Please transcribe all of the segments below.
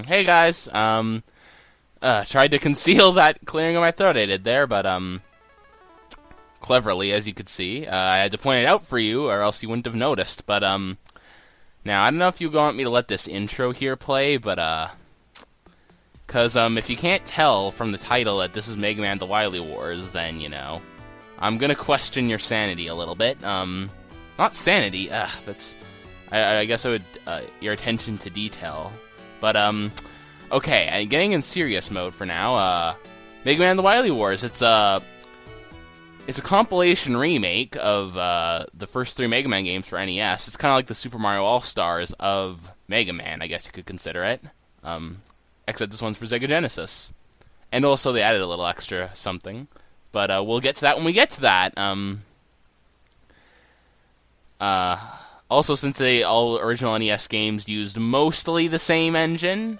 Hey guys, tried to conceal that clearing of my throat I did there, but, cleverly, as you could see, I had to point it out for you, or else you wouldn't have noticed, but, now, I don't know if you want me to let this intro here play, but, cause, if you can't tell from the title that this is Mega Man The Wily Wars, then, you know, I'm gonna question your sanity a little bit, not sanity, I guess I would, your attention to detail. But, okay, getting in serious mode for now, Mega Man The Wily Wars, it's a compilation remake of, the first 3 Mega Man games for NES. It's kind of like the Super Mario All-Stars of Mega Man, I guess you could consider it. Except this one's for Sega Genesis. And also they added a little extra something. But, we'll get to that when we get to that. Also, since all original NES games used mostly the same engine,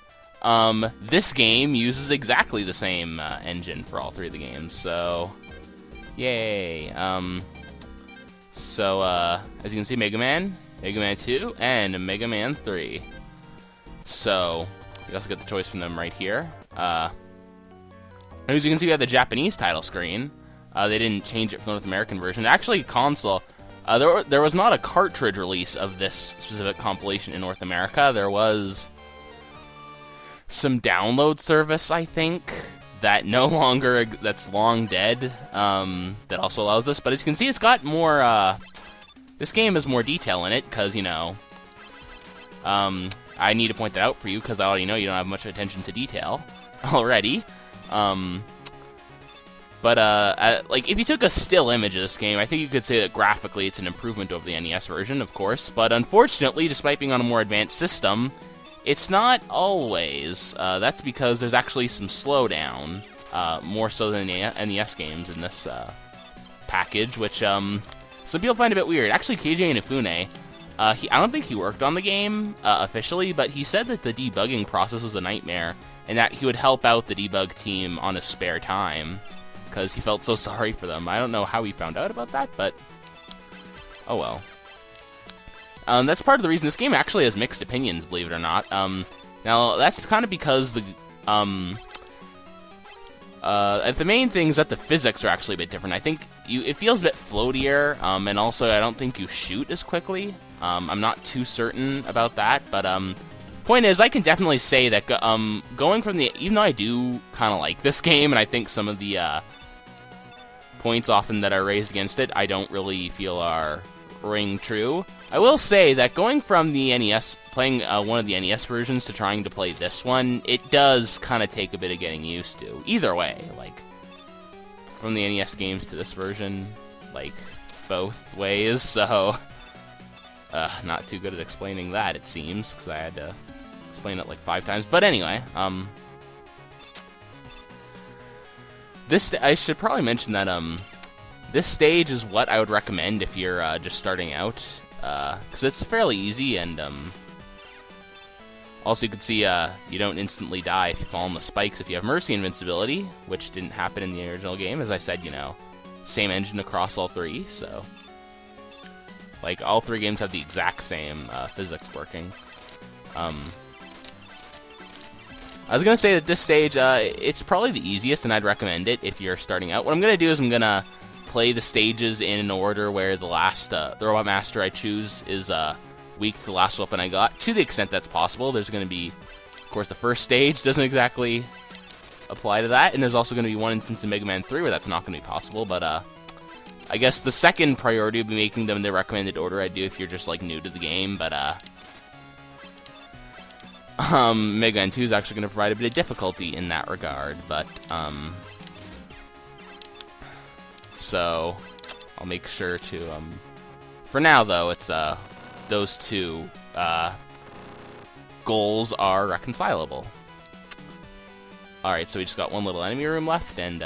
this game uses exactly the same engine for all 3 of the games, so yay. As you can see, Mega Man 2, and Mega Man 3. So, you also get the choice from them right here. As you can see, we have the Japanese title screen. They didn't change it from the North American version. Actually, console... there was not a cartridge release of this specific compilation in North America. There was some download service, I think, that's long dead, that also allows this. But as you can see, it's got more, this game has more detail in it, because, you know, I need to point that out for you, because I already know you don't have much attention to detail already. But, like, if you took a still image of this game, I think you could say that graphically it's an improvement over the NES version, of course. But unfortunately, despite being on a more advanced system, it's not always. That's because there's actually some slowdown, more so than the NES games in this package, which some people find a bit weird. Actually, KJ Inafune, I don't think he worked on the game officially, but he said that the debugging process was a nightmare, and that he would help out the debug team on his spare time, because he felt so sorry for them. I don't know how he found out about that, but oh well. That's part of the reason this game actually has mixed opinions, believe it or not. Now, that's kind of because the main thing is that the physics are actually a bit different. I think it feels a bit floatier, and also I don't think you shoot as quickly. I'm not too certain about that, but point is, I can definitely say that going from even though I do kind of like this game, and I think some of the points often that are raised against it, I don't really feel are ring true. I will say that going from the NES, playing one of the NES versions to trying to play this one, it does kind of take a bit of getting used to. Either way, like, from the NES games to this version, like, both ways, so not too good at explaining that, it seems, because I had to explain it like 5 times. But anyway, I should probably mention that this stage is what I would recommend if you're just starting out, because it's fairly easy, and also you can see you don't instantly die if you fall on the spikes if you have Mercy Invincibility, which didn't happen in the original game. As I said, you know, same engine across all 3, so like all 3 games have the exact same physics working. I was going to say that this stage, it's probably the easiest, and I'd recommend it if you're starting out. What I'm going to do is I'm going to play the stages in an order where the last, the Robot Master I choose is weak to the last weapon I got, to the extent that's possible. There's going to be, of course, the first stage doesn't exactly apply to that, and there's also going to be one instance in Mega Man 3 where that's not going to be possible, but I guess the second priority would be making them the recommended order I do if you're just, like, new to the game, but Mega Man 2 is actually going to provide a bit of difficulty in that regard, but, so, I'll make sure to, for now, though, it's, those 2, goals are reconcilable. Alright, so we just got one little enemy room left, and,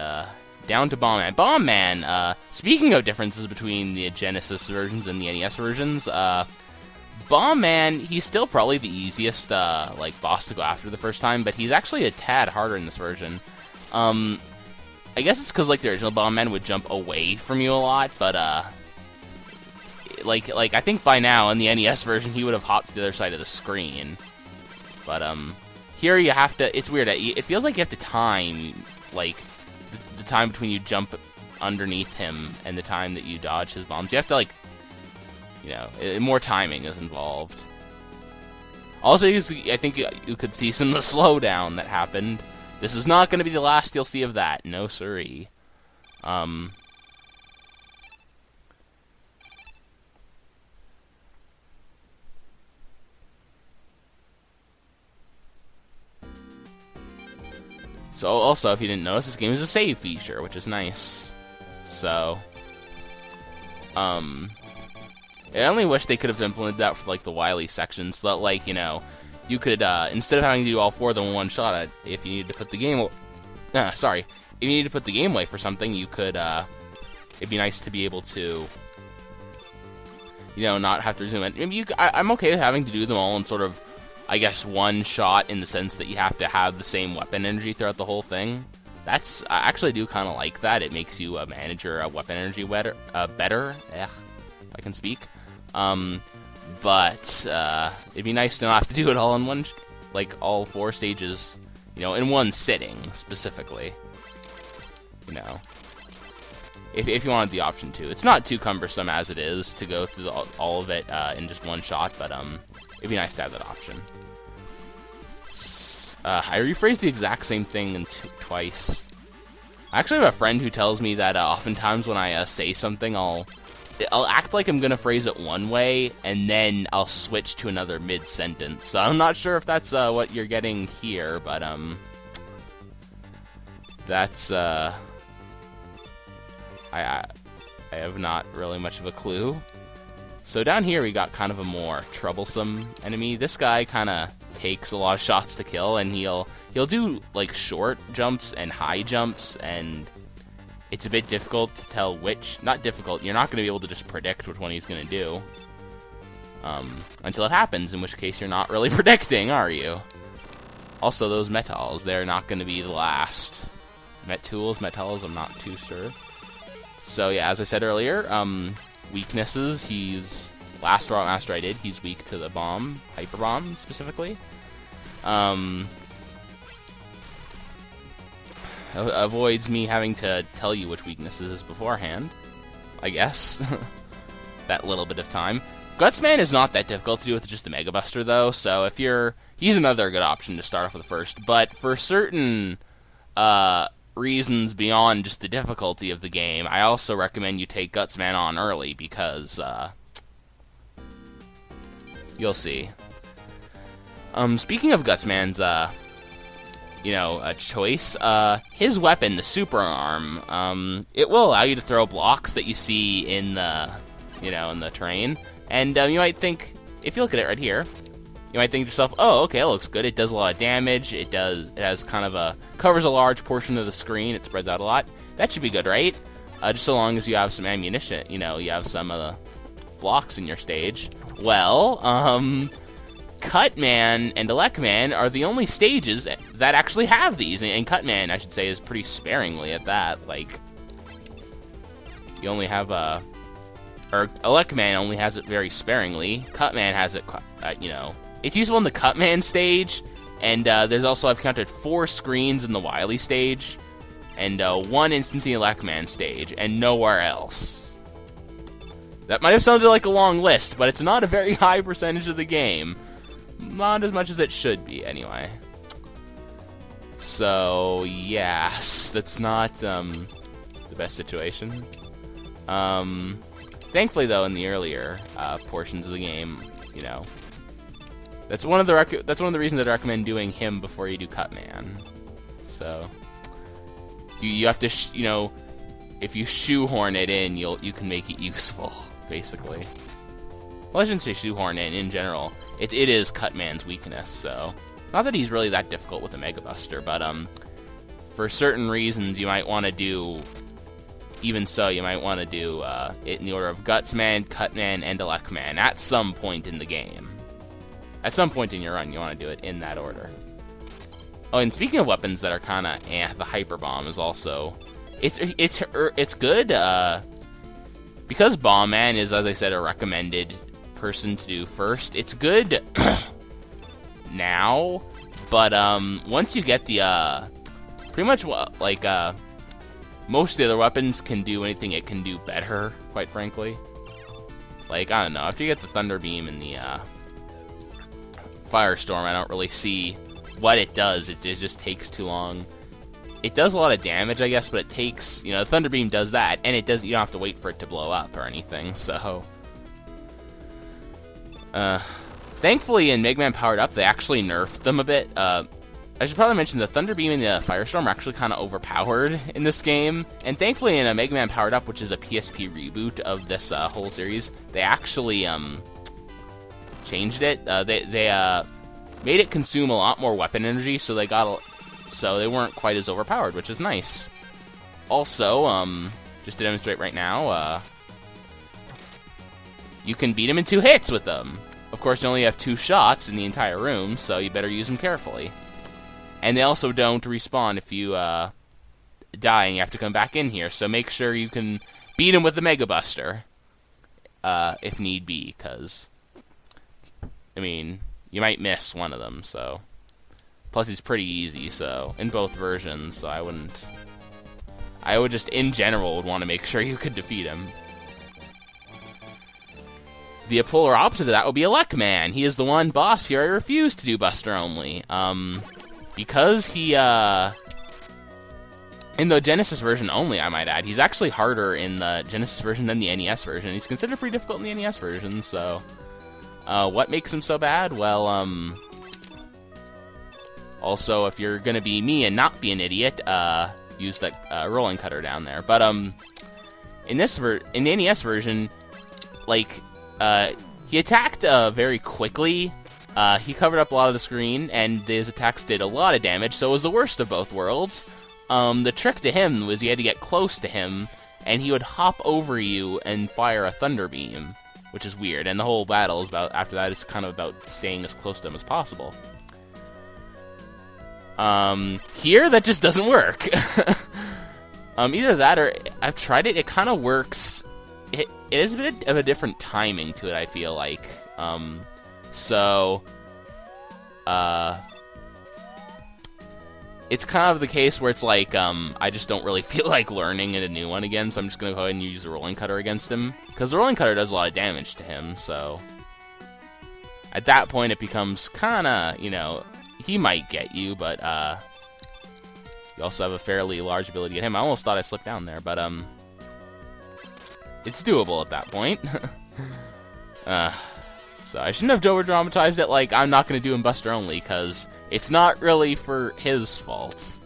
down to Bomb Man. Bomb Man, speaking of differences between the Genesis versions and the NES versions, Bomb Man, he's still probably the easiest, like, boss to go after the first time, but he's actually a tad harder in this version. I guess it's because, like, the original Bomb Man would jump away from you a lot, but, like, I think by now, in the NES version, he would have hopped to the other side of the screen. But, here you have to, it's weird, it feels like you have to time, like, the time between you jump underneath him and the time that you dodge his bombs. You have to, like, you know, more timing is involved. Also, I think you could see some of the slowdown that happened. This is not going to be the last you'll see of that. No siree. So, also, if you didn't notice, this game is a save feature, which is nice. So, I only wish they could have implemented that for, like, the Wily section, so that, like, you know, you could, instead of having to do all 4 of them in one shot, if you needed to put the game, if you needed to put the game away for something, you could, it'd be nice to be able to, you know, not have to resume it. I mean, I'm okay with having to do them all in sort of, I guess, one shot, in the sense that you have to have the same weapon energy throughout the whole thing. I actually do kind of like that. It makes you manage your weapon energy better, if I can speak. But it'd be nice to not have to do it all in one, like, all 4 stages, you know, in one sitting, specifically. You know, if you wanted the option to. It's not too cumbersome as it is to go through all of it in just one shot, but it'd be nice to have that option. I rephrased the exact same thing twice. I actually have a friend who tells me that oftentimes when I say something, I'll act like I'm gonna phrase it one way, and then I'll switch to another mid-sentence. So I'm not sure if that's what you're getting here, but that's I have not really much of a clue. So down here we got kind of a more troublesome enemy. This guy kind of takes a lot of shots to kill, and he'll do, like, short jumps and high jumps, and it's a bit difficult to tell which. Not difficult, you're not going to be able to just predict which one he's going to do until it happens, in which case you're not really predicting, are you? Also, those metals, they're not going to be the last. Metals, I'm not too sure. So yeah, as I said earlier, weaknesses, last Rock Master I did, he's weak to the bomb, Hyper Bomb specifically. Avoids me having to tell you which weaknesses beforehand, I guess. That little bit of time. Gutsman is not that difficult to do with just the Mega Buster, though, so if he's another good option to start off with first, but for certain reasons beyond just the difficulty of the game, I also recommend you take Gutsman on early, because you'll see. Speaking of Gutsman's choice, his weapon, the Super Arm, it will allow you to throw blocks that you see in the terrain, and you might think, if you look at it right here, you might think to yourself, oh, okay, it looks good, it does a lot of damage, it has kind of covers a large portion of the screen, it spreads out a lot, that should be good, right? Just so long as you have some ammunition, you have some of the blocks in your stage. Well, Cutman and Elecman are the only stages that actually have these, and Cutman, I should say, is pretty sparingly at that. Like, you only have or Elecman only has it very sparingly. Cutman has it, it's useful in the Cutman stage, and there's also, I've counted 4 screens in the Wily stage, and 1 instance in the Elecman stage, and nowhere else. That might have sounded like a long list, but it's not a very high percentage of the game. Not as much as it should be, anyway. So, yes, that's not the best situation. Thankfully, though, in the earlier portions of the game, that's one of the reasons I'd recommend doing him before you do Cutman. So, you have to, if you shoehorn it in, you can make it useful, basically. Well, I shouldn't say shoehorn in general. It is Cutman's weakness, so... Not that he's really that difficult with a Mega Buster, but, for certain reasons, you might want to do... Even so, you might want to do, it in the order of Gutsman, Cutman, and Elecman at some point in the game. At some point in your run, you want to do it in that order. Oh, and speaking of weapons that are kind of the Hyper Bomb is also... It's good, because Bomb Man is, as I said, a recommended person to do first, it's good now, but once you get the pretty much like most of the other weapons can do anything it can do better, quite frankly. Like, I don't know, after you get the Thunder Beam and the Firestorm, I don't really see what it does. It just takes too long. It does a lot of damage, I guess, but it takes, you know, Thunder Beam does that, and it does, you don't have to wait for it to blow up or anything, so. Thankfully, in Mega Man Powered Up, they actually nerfed them a bit. I should probably mention the Thunder Beam and the Firestorm are actually kind of overpowered in this game. And thankfully, in a Mega Man Powered Up, which is a PSP reboot of this whole series, they actually changed it. They made it consume a lot more weapon energy, so they weren't quite as overpowered, which is nice. Also, just to demonstrate right now, you can beat him in 2 hits with them. Of course, you only have 2 shots in the entire room, so you better use them carefully. And they also don't respawn if you die and you have to come back in here, so make sure you can beat him with the Mega Buster, if need be, because, I mean, you might miss one of them, so. Plus, it's pretty easy, so, in both versions, so I would just, in general, would want to make sure you could defeat him. The polar opposite of that would be Elecman. He is the one boss here I refuse to do Buster only. Because he, in the Genesis version only, I might add, he's actually harder in the Genesis version than the NES version. He's considered pretty difficult in the NES version, so. What makes him so bad? Well, also, if you're gonna be me and not be an idiot, use that, rolling cutter down there. But, in the NES version, like, he attacked, very quickly. He covered up a lot of the screen, and his attacks did a lot of damage, so it was the worst of both worlds. The trick to him was you had to get close to him, and he would hop over you and fire a Thunder Beam, which is weird, and the whole battle is after that is kind of about staying as close to him as possible. Here, that just doesn't work. Either that or, I've tried it, it kind of works. It is a bit of a different timing to it, I feel like. So, it's kind of the case where it's like, I just don't really feel like learning a new one again, so I'm just gonna go ahead and use the rolling cutter against him. Because the rolling cutter does a lot of damage to him, so. At that point, it becomes kinda, you know, he might get you, but, you also have a fairly large ability to get him. I almost thought I slipped down there, but, it's doable at that point. So I shouldn't have over-dramatized it like I'm not going to do him Buster only, because it's not really for his fault.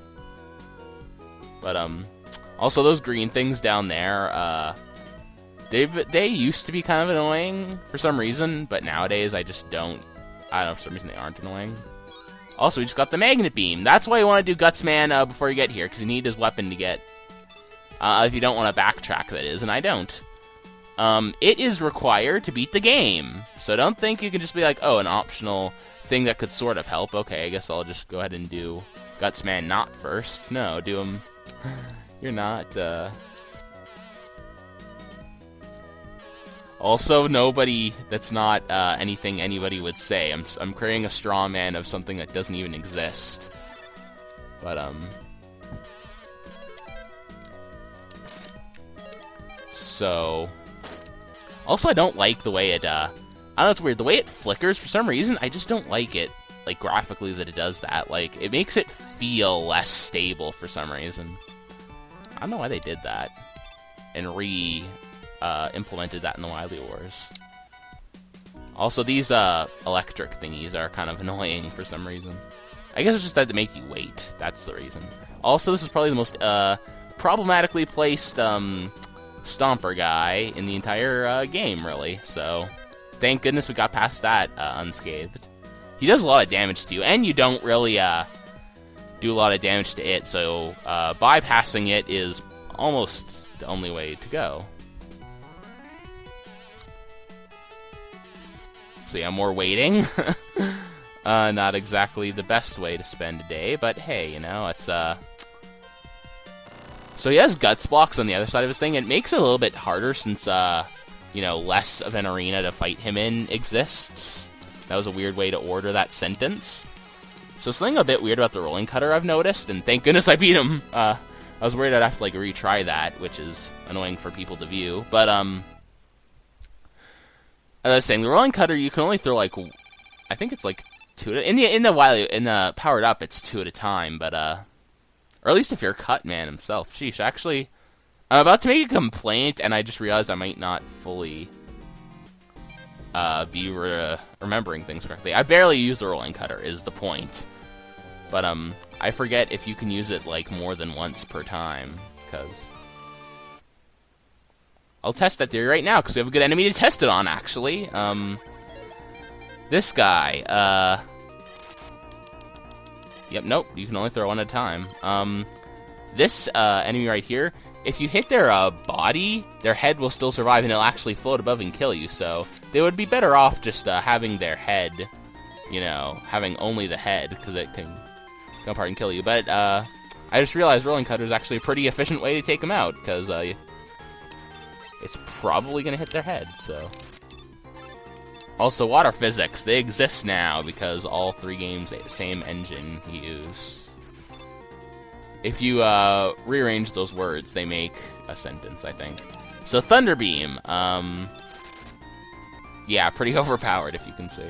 But, also those green things down there, they used to be kind of annoying for some reason, but nowadays I just don't. I don't know, for some reason they aren't annoying. Also, we just got the Magnet Beam. That's why you want to do Gutsman before you get here, because you need his weapon to get, if you don't want to backtrack, that is, and I don't. It is required to beat the game. So don't think you can just be like, oh, an optional thing that could sort of help. Okay, I guess I'll just go ahead and do Gutsman not first. No, do him. You're not, Also, nobody, that's not, anything anybody would say. I'm creating a straw man of something that doesn't even exist. But, so. Also, I don't like the way it, I don't know, it's weird. The way it flickers, for some reason, I just don't like it, like, graphically that it does that. Like, it makes it feel less stable for some reason. I don't know why they did that. And implemented that in the Wily Wars. Also, these, electric thingies are kind of annoying for some reason. I guess it's just that to make you wait. That's the reason. Also, this is probably the most, problematically placed, Stomper guy in the entire game, really. So, thank goodness we got past that unscathed. He does a lot of damage to you, and you don't really do a lot of damage to it, so bypassing it is almost the only way to go. So yeah, more waiting. Not exactly the best way to spend a day, but hey, you know, it's So he has Guts blocks on the other side of his thing. It makes it a little bit harder since, you know, less of an arena to fight him in exists. That was a weird way to order that sentence. So something a bit weird about the rolling cutter I've noticed, and thank goodness I beat him. I was worried I'd have to like retry that, which is annoying for people to view. But as I was saying, the rolling cutter you can only throw like, I think it's like 2 in the powered up it's 2 at a time, but or at least if you're Cut Man himself. Sheesh, actually, I'm about to make a complaint, and I just realized I might not fully be remembering things correctly. I barely use the rolling cutter, is the point. But I forget if you can use it like more than once per time, because I'll test that theory right now, because we have a good enemy to test it on, actually. This guy, yep, nope, you can only throw one at a time. This enemy right here, if you hit their body, their head will still survive, and it'll actually float above and kill you, so they would be better off just having their head, you know, having only the head, because it can come apart and kill you. But I just realized rolling cutter is actually a pretty efficient way to take them out, because it's probably going to hit their head, so. Also, water physics, they exist now, because all 3 games, same engine use. If you rearrange those words, they make a sentence, I think. So, Thunder Beam, yeah, pretty overpowered, if you can see.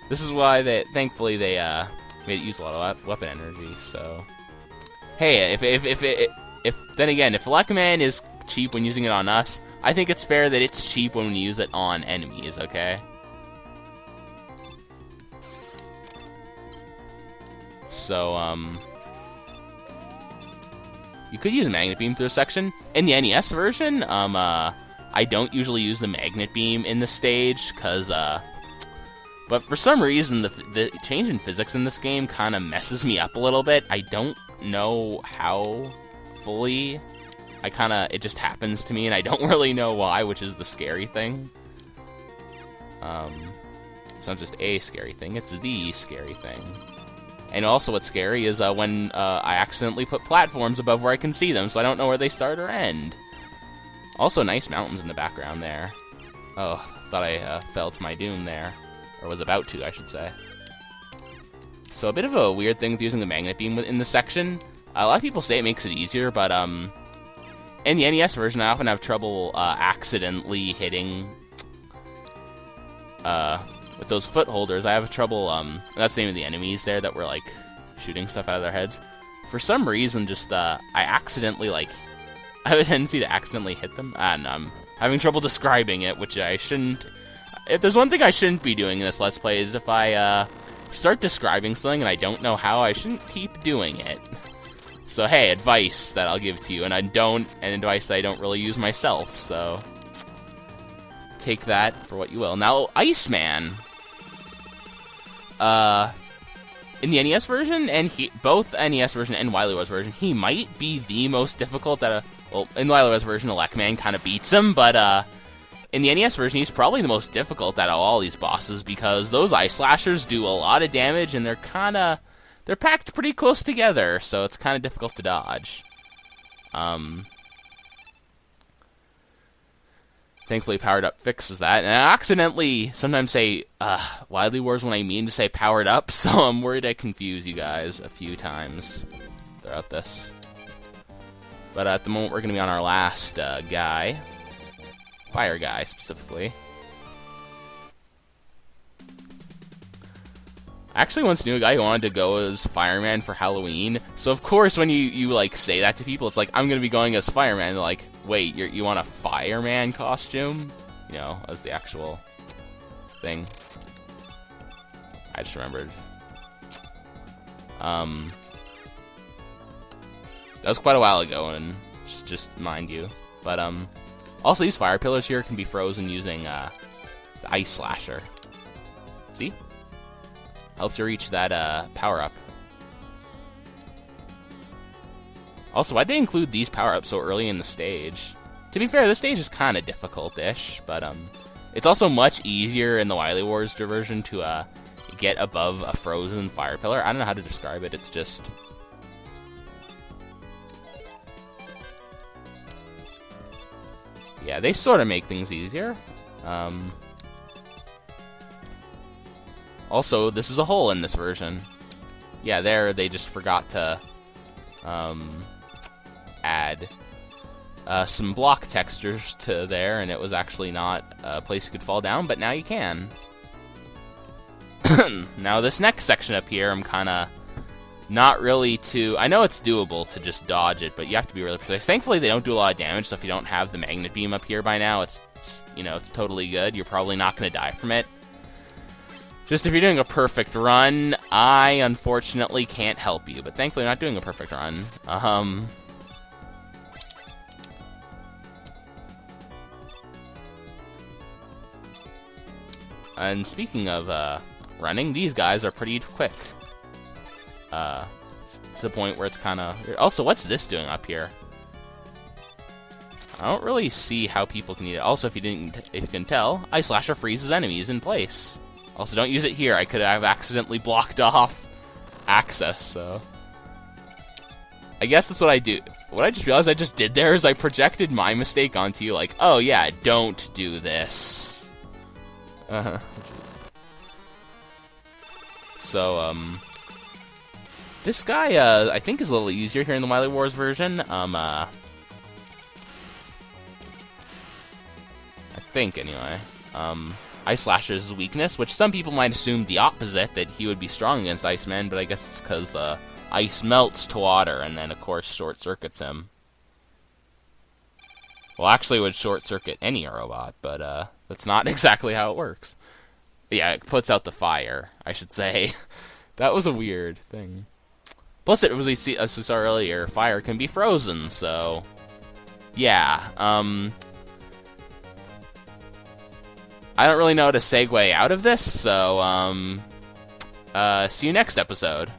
This is why, thankfully, they made it use a lot of weapon energy, so. Hey, if then again, if Luckman is cheap when using it on us, I think it's fair that it's cheap when we use it on enemies, okay? So, you could use a Magnet Beam through a section. In the NES version, I don't usually use the Magnet Beam in the stage, because, but for some reason, the change in physics in this game kind of messes me up a little bit. I don't know how fully. It just happens to me, and I don't really know why, which is the scary thing. It's not just a scary thing, it's the scary thing. And also what's scary is when I accidentally put platforms above where I can see them, so I don't know where they start or end. Also, nice mountains in the background there. Oh, thought I fell to my doom there. Or was about to, I should say. So a bit of a weird thing with using the Magnet Beam in this section. A lot of people say it makes it easier, but in the NES version, I often have trouble accidentally hitting with those foot holders. I have trouble, that's the name of the enemies there that were, like, shooting stuff out of their heads. For some reason, just, I accidentally, like, I have a tendency to accidentally hit them, and I'm having trouble describing it, which I shouldn't. If there's one thing I shouldn't be doing in this Let's Play is if I, start describing something and I don't know how, I shouldn't keep doing it. So, hey, advice that I'll give to you, and advice that I don't really use myself, so take that for what you will. Now, Iceman, in the NES version, and both NES version and Wily Wars version, he might be the most difficult well, in the Wily Wars version, Elecman kind of beats him, but, in the NES version, he's probably the most difficult out of all these bosses, because those Ice Slashers do a lot of damage, and they're packed pretty close together, so it's kind of difficult to dodge. Thankfully, Powered Up fixes that, and I accidentally sometimes say Wily Wars when I mean to say Powered Up, so I'm worried I confuse you guys a few times throughout this. But at the moment, we're going to be on our last guy. Fire guy, specifically. I actually once knew a guy who wanted to go as Fireman for Halloween, so of course when you like, say that to people, it's like, I'm gonna be going as Fireman, they're like, wait, you want a Fireman costume? You know, as the actual thing. I just remembered. That was quite a while ago, and just mind you. But, also these fire pillars here can be frozen using, the Ice Slasher. See? Helps you reach that, power-up. Also, why'd they include these power-ups so early in the stage? To be fair, the stage is kind of difficult-ish, but, it's also much easier in the Wily Wars version to, get above a frozen fire pillar. I don't know how to describe it, it's just... Yeah, they sort of make things easier. Also, this is a hole in this version. Yeah, there they just forgot to add some block textures to there, and it was actually not a place you could fall down, but now you can. Now this next section up here, I'm kind of not really too... I know it's doable to just dodge it, but you have to be really precise. Thankfully, they don't do a lot of damage, so if you don't have the magnet beam up here by now, it's you know, it's totally good. You're probably not going to die from it. Just if you're doing a perfect run, I unfortunately can't help you, but thankfully I'm not doing a perfect run. And speaking of running, these guys are pretty quick. To the point where it's kind of... Also, what's this doing up here? I don't really see how people can use it. Also, if you can tell, Ice Slasher freezes enemies in place. Also, don't use it here. I could have accidentally blocked off access, so... I guess that's what I do. What I just realized I just did there is I projected my mistake onto you, like, oh yeah, don't do this. So, this guy, I think is a little easier here in the Wily Wars version. I think, anyway. Ice Slasher's weakness, which some people might assume the opposite, that he would be strong against Iceman, but I guess it's because ice melts to water, and then, of course, short-circuits him. Well, actually, it would short-circuit any robot, but that's not exactly how it works. Yeah, it puts out the fire, I should say. That was a weird thing. Plus, as we saw earlier, fire can be frozen, so... Yeah, I don't really know how to segue out of this, so, see you next episode.